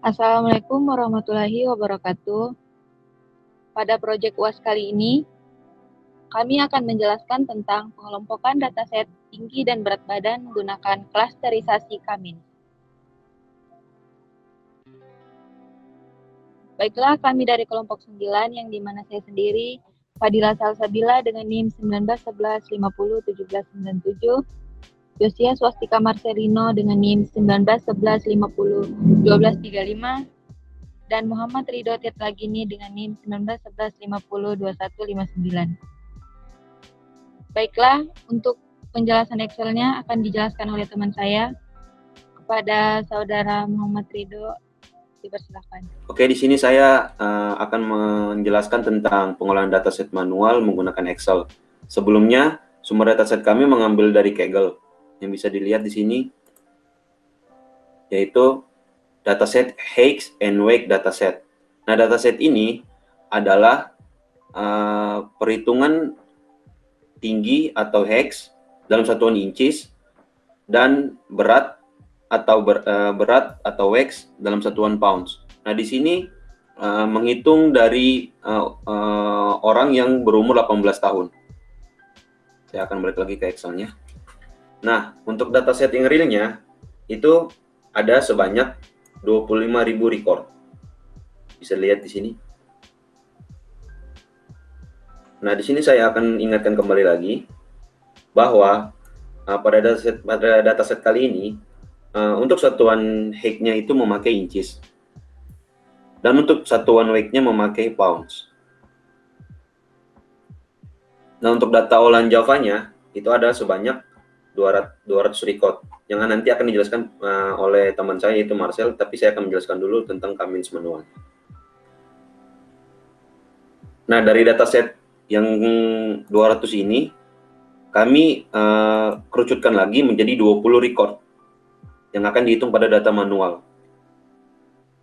Assalamualaikum warahmatullahi wabarakatuh. Pada proyek UAS kali ini, kami akan menjelaskan tentang pengelompokan dataset tinggi dan berat badan menggunakan klasterisasi Cummins. Baiklah, kami dari kelompok 9 yang dimana saya sendiri, Fadila Salsabila dengan NIM 1911501797, Yosia Swastika Marcelino dengan NIM 1911501235, dan Muhammad Ridho Tirtagini dengan NIM 1911502159. Baiklah, untuk penjelasan Excel-nya akan dijelaskan oleh teman saya. Kepada saudara Muhammad Ridho, dipersilakan. Oke, di sini saya akan menjelaskan tentang pengolahan dataset manual menggunakan Excel. Sebelumnya, sumber dataset kami mengambil dari Kaggle. Yang bisa dilihat di sini, yaitu dataset Hakes and Wake dataset. Nah, dataset ini adalah perhitungan tinggi atau Hakes dalam satuan inches dan berat atau Wakes dalam satuan pounds. Nah, di sini menghitung dari orang yang berumur 18 tahun. Saya akan balik lagi ke Excel-nya. Nah, untuk dataset yang realnya itu ada sebanyak 25.000 record. Bisa lihat di sini. Nah, di sini saya akan ingatkan kembali lagi bahwa pada dataset kali ini untuk satuan Hakes-nya itu memakai inches, dan untuk satuan Wake-nya memakai pounds. Nah, untuk data olahan Java-nya itu ada sebanyak 200 record, yang nanti akan dijelaskan oleh teman saya yaitu Marcel, tapi saya akan menjelaskan dulu tentang Cummins manual. Nah, dari dataset yang 200 ini, kami kerucutkan lagi menjadi 20 record yang akan dihitung pada data manual.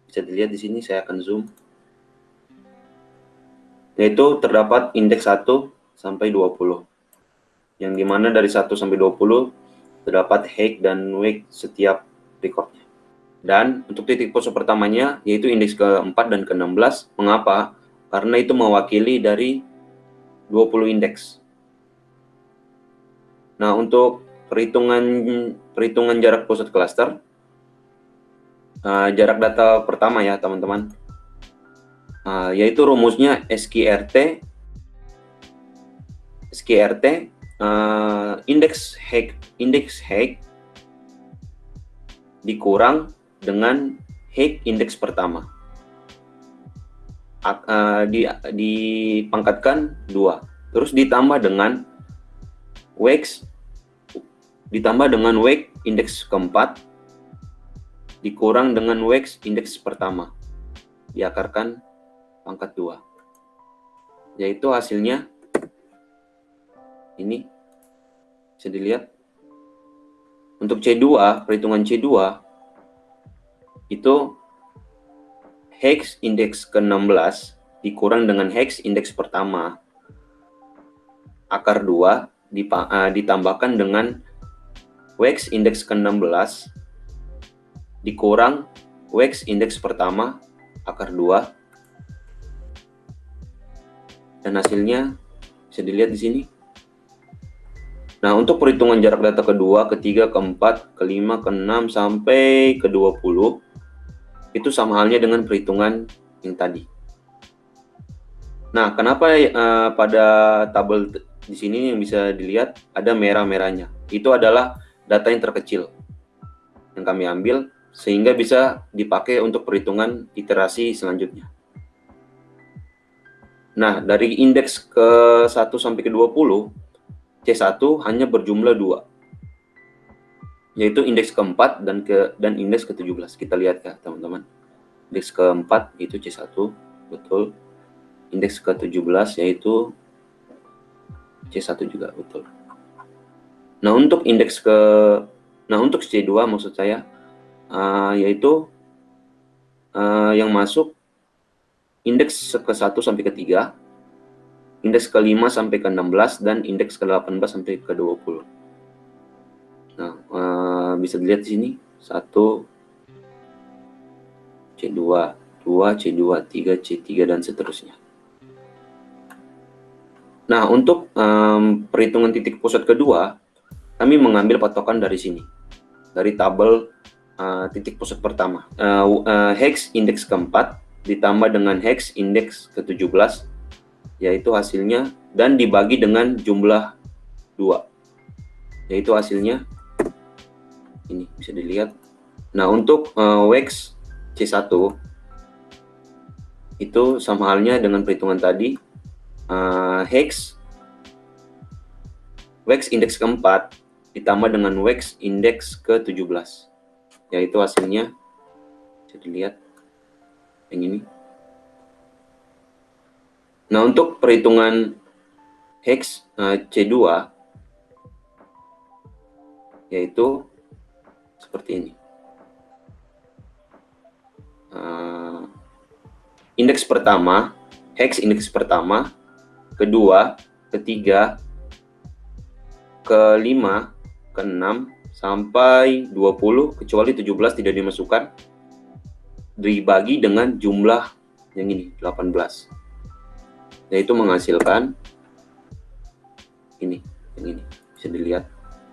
Bisa dilihat di sini, saya akan zoom. Yaitu terdapat indeks 1 sampai 20. Yang dimana dari 1 sampai 20 terdapat Hakes dan Wake setiap recordnya. Dan untuk titik pose pertamanya yaitu indeks ke-4 dan ke-16. Mengapa? Karena itu mewakili dari 20 indeks. Nah, untuk perhitungan jarak pusat cluster, jarak data pertama ya teman-teman, yaitu rumusnya SQRT indeks Hakes dikurang dengan Hakes indeks pertama, dipangkatkan 2, terus ditambah dengan Wake indeks keempat dikurang dengan Wakes indeks pertama, diakarkan pangkat 2. Yaitu hasilnya ini bisa dilihat. Untuk C2, perhitungan C2 itu Hakes indeks ke-16 dikurang dengan Hakes indeks pertama akar 2 ditambahkan dengan Wakes indeks ke-16 dikurang Wakes indeks pertama akar 2, dan hasilnya bisa dilihat di sini. Nah, untuk perhitungan jarak data kedua, ketiga, keempat, kelima, keenam sampai ke-20 itu sama halnya dengan perhitungan yang tadi. Nah, kenapa pada tabel di sini yang bisa dilihat ada merah-merahnya? Itu adalah data yang terkecil yang kami ambil sehingga bisa dipakai untuk perhitungan iterasi selanjutnya. Nah, dari indeks ke-1 sampai ke-20, C1 hanya berjumlah 2, yaitu indeks ke-4 dan indeks ke-17. Kita lihat ya, teman-teman. Indeks ke-4 itu C1, betul. Indeks ke-17 yaitu C1 juga, betul. Nah, untuk untuk C2 maksud saya yaitu yang masuk indeks ke-1 sampai ke-3, indeks ke-5 sampai ke-16, dan indeks ke-18 sampai ke-20. Nah, bisa dilihat di sini 1 C2, 2, C2, 3, C3, dan seterusnya. Nah, untuk perhitungan titik pusat kedua, kami mengambil patokan dari sini, dari tabel titik pusat pertama. Hex indeks keempat ditambah dengan hex indeks ke-17, yaitu hasilnya, dan dibagi dengan jumlah 2, yaitu hasilnya ini, bisa dilihat. Nah, untuk wax C1 itu sama halnya dengan perhitungan tadi. Hex wax indeks keempat ditambah dengan wax indeks ke-17, yaitu hasilnya bisa dilihat yang ini. Nah, untuk perhitungan hex C2 yaitu seperti ini. Indeks pertama, hex indeks pertama, kedua, ketiga, ke-5, ke-6, sampai 20, kecuali 17 tidak dimasukkan, dibagi dengan jumlah yang ini, 18. Yaitu menghasilkan ini, yang ini, bisa dilihat.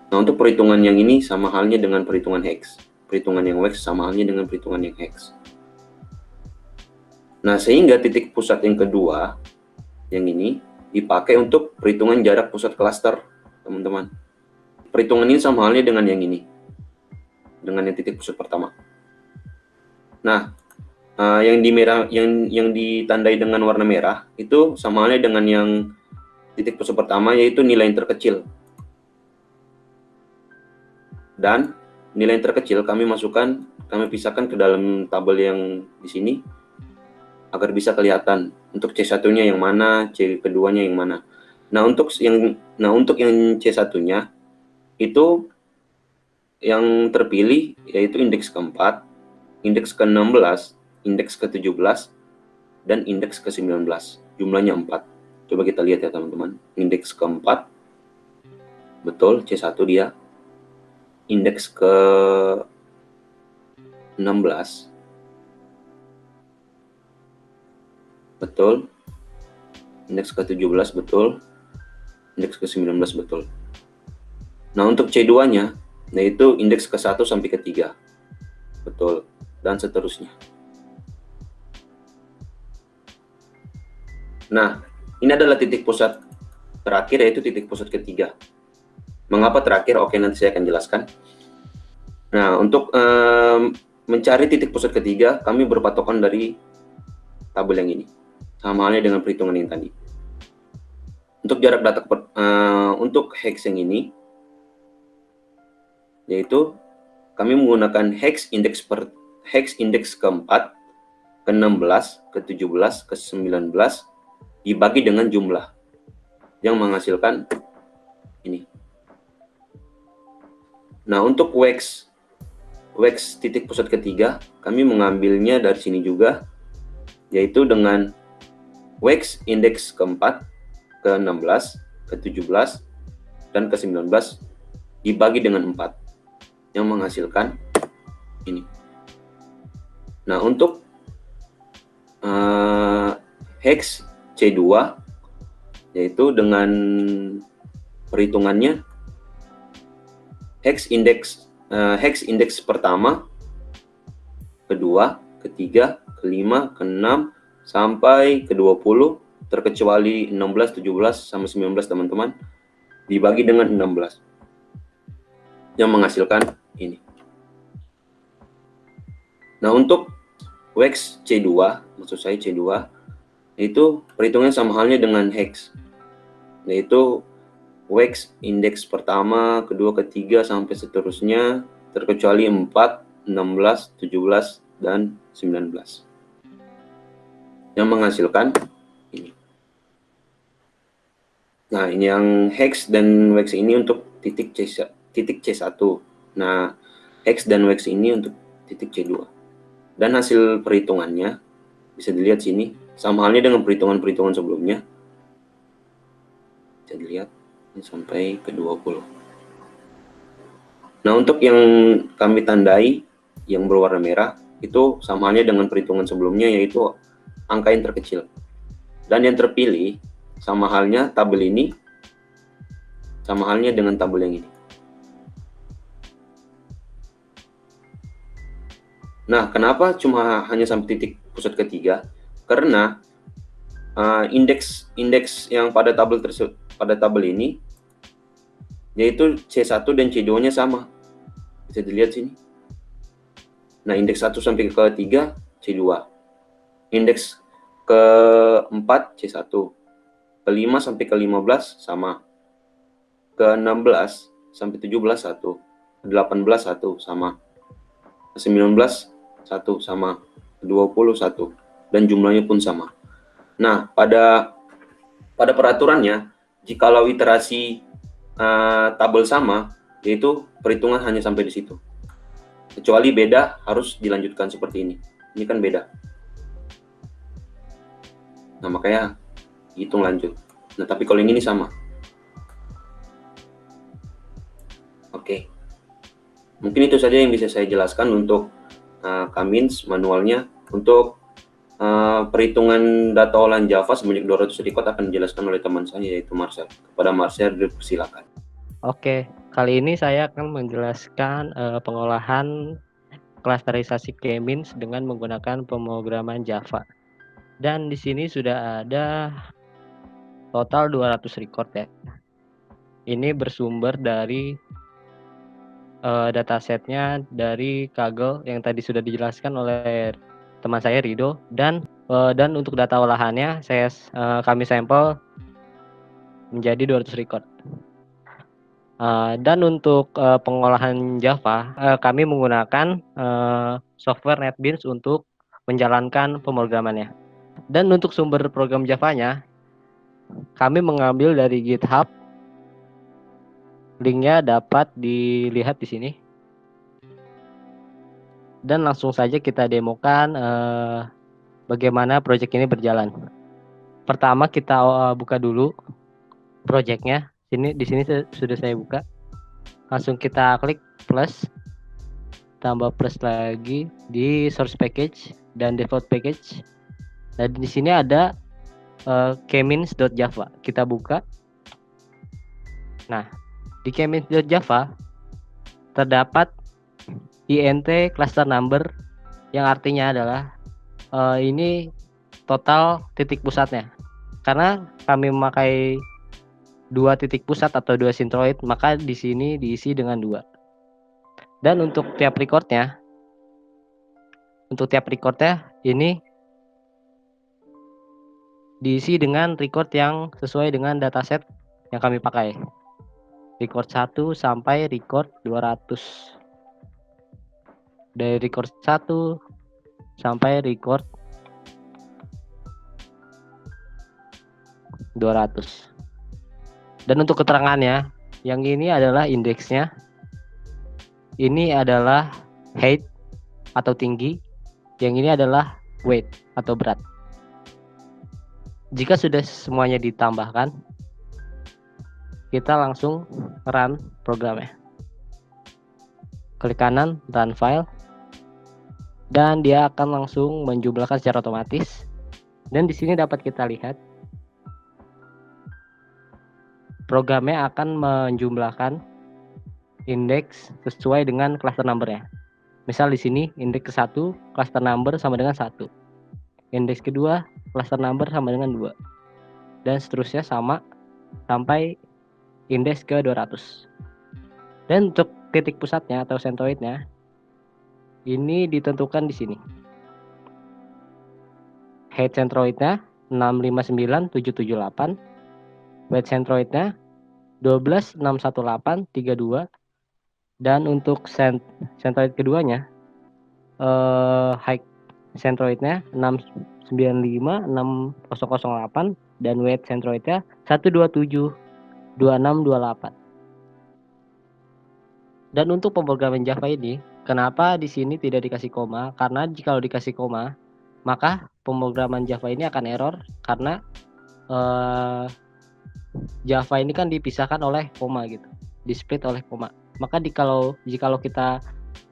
Nah, untuk perhitungan yang ini sama halnya dengan perhitungan hex. Perhitungan yang wax sama halnya dengan perhitungan yang hex. Nah, sehingga titik pusat yang kedua, yang ini, dipakai untuk perhitungan jarak pusat klaster, teman-teman. Perhitungan ini sama halnya dengan yang ini, dengan yang titik pusat pertama. Nah, yang di merah, yang ditandai dengan warna merah, itu sama halnya dengan yang titik pusat pertama, yaitu nilai yang terkecil. Dan nilai yang terkecil kami pisahkan ke dalam tabel yang di sini, agar bisa kelihatan untuk C1-nya yang mana, C keduanya yang mana. Nah, untuk yang C1-nya itu yang terpilih yaitu indeks keempat, indeks ke-16, indeks ke-17, dan indeks ke-19. Jumlahnya 4. Coba kita lihat ya, teman-teman. Indeks keempat, betul, C1 dia. Indeks ke-16, betul. Indeks ke-17 betul. Indeks ke-19 betul. Nah, untuk C2-nya, yaitu indeks ke-1 sampai ke-3. Betul. Dan seterusnya. Nah, ini adalah titik pusat terakhir, yaitu titik pusat ketiga. Mengapa terakhir? Oke, nanti saya akan jelaskan. Nah, untuk mencari titik pusat ketiga, kami berpatokan dari tabel yang ini. Sama halnya dengan perhitungan yang tadi. Untuk jarak data untuk hex yang ini, yaitu kami menggunakan hex indeks keempat, ke-16, ke-17, ke-19 dibagi dengan jumlah yang menghasilkan ini. Nah, untuk wax titik pusat ketiga, kami mengambilnya dari sini juga, yaitu dengan wax indeks keempat, ke-16, ke-17, dan ke-19 dibagi dengan 4 yang menghasilkan ini. Nah, untuk hex C2 yaitu dengan perhitungannya hex indeks pertama, kedua, ketiga, ke-5, ke-6 sampai ke-20, terkecuali 16, 17, sama 19, teman-teman, dibagi dengan 16 yang menghasilkan ini. Nah, untuk wax C2, maksud saya C2, itu perhitungannya sama halnya dengan hex, yaitu wax indeks pertama, kedua, ketiga, sampai seterusnya, terkecuali 4, 16, 17, dan 19 yang menghasilkan ini. Nah, ini yang hex dan wax ini untuk titik C1. Nah, hex dan wax ini untuk titik C2. Dan hasil perhitungannya bisa dilihat sini, sama halnya dengan perhitungan-perhitungan sebelumnya. Bisa dilihat ini sampai ke 20. Nah, untuk yang kami tandai yang berwarna merah, itu sama halnya dengan perhitungan sebelumnya, yaitu angka yang terkecil. Dan yang terpilih sama halnya tabel ini, sama halnya dengan tabel yang ini. Nah, kenapa cuma hanya sampai titik pusat ketiga? Karena indeks yang pada tabel ini yaitu C1 dan C2-nya sama. Bisa dilihat sini. Nah, indeks 1 sampai ke 3 C2. Indeks ke-4 C1. Ke-5 sampai ke-15 sama. Ke-16 sampai 17 1. Ke-18 1 sama. Ke-19 1 sama. Ke-20 1. Dan jumlahnya pun sama. Nah, pada peraturannya, jikalau iterasi tabel sama, yaitu perhitungan hanya sampai di situ. Kecuali beda, harus dilanjutkan seperti ini. Ini kan beda. Nah, makanya hitung lanjut. Nah, tapi kalau yang ini sama. Oke. Mungkin itu saja yang bisa saya jelaskan untuk Kamins manualnya. Untuk perhitungan data olahan Java sebanyak 200 record akan dijelaskan oleh teman saya, yaitu Marcel. Kepada Marcel, silakan. Oke, kali ini saya akan menjelaskan pengolahan klasterisasi K-means dengan menggunakan pemrograman Java. Dan di sini sudah ada total 200 record ya. Ini bersumber dari datasetnya dari Kaggle yang tadi sudah dijelaskan oleh teman saya Rido, dan untuk data olahannya kami sampel menjadi 200 record. Dan untuk pengolahan Java, kami menggunakan software NetBeans untuk menjalankan pemrogramannya. Dan untuk sumber program Java-nya, kami mengambil dari GitHub. Linknya dapat dilihat di sini. Dan langsung saja kita demokan bagaimana proyek ini berjalan. Pertama kita buka dulu proyeknya. Di sini sudah saya buka. Langsung kita klik plus, tambah plus lagi di source package dan default package. Dan di sini ada kmeans.java. Kita buka. Nah, di kmeans.java terdapat int cluster number yang artinya adalah ini total titik pusatnya. Karena kami memakai 2 titik pusat atau 2 centroid, maka di sini diisi dengan 2. Dan untuk tiap recordnya ini diisi dengan record yang sesuai dengan dataset yang kami pakai. Record 1 sampai record 200. Dari record 1 sampai record 200. Dan untuk keterangannya, yang ini adalah indeksnya. Ini adalah height atau tinggi. Yang ini adalah weight atau berat. Jika sudah semuanya ditambahkan, kita langsung run programnya. Klik kanan, run file. Dan dia akan langsung menjumlahkan secara otomatis. Dan di sini dapat kita lihat programnya akan menjumlahkan indeks sesuai dengan cluster number-nya. Misal di sini indeks ke-1 cluster number sama dengan 1. Indeks kedua cluster number sama dengan 2. Dan seterusnya sama sampai indeks ke 200. Dan untuk titik pusatnya atau centroidnya ini ditentukan di sini. Height centroidnya 659778. Weight centroidnya 1261832. Dan untuk centroid keduanya height centroidnya 6956008 dan weight centroidnya 1272628. Dan untuk pemrograman Java ini, kenapa di sini tidak dikasih koma? Karena jika dikasih koma, maka pemrograman Java ini akan error karena Java ini kan dipisahkan oleh koma gitu, di-split oleh koma. Maka jikalau kita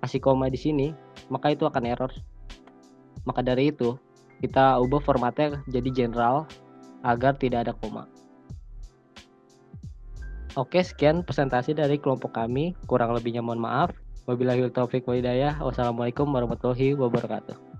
kasih koma di sini, maka itu akan error Maka dari itu, kita ubah formatnya jadi general agar tidak ada koma. Oke, sekian presentasi dari kelompok kami. Kurang lebihnya mohon maaf. Wabillahi taufiq wal hidayah. Wassalamualaikum warahmatullahi wabarakatuh.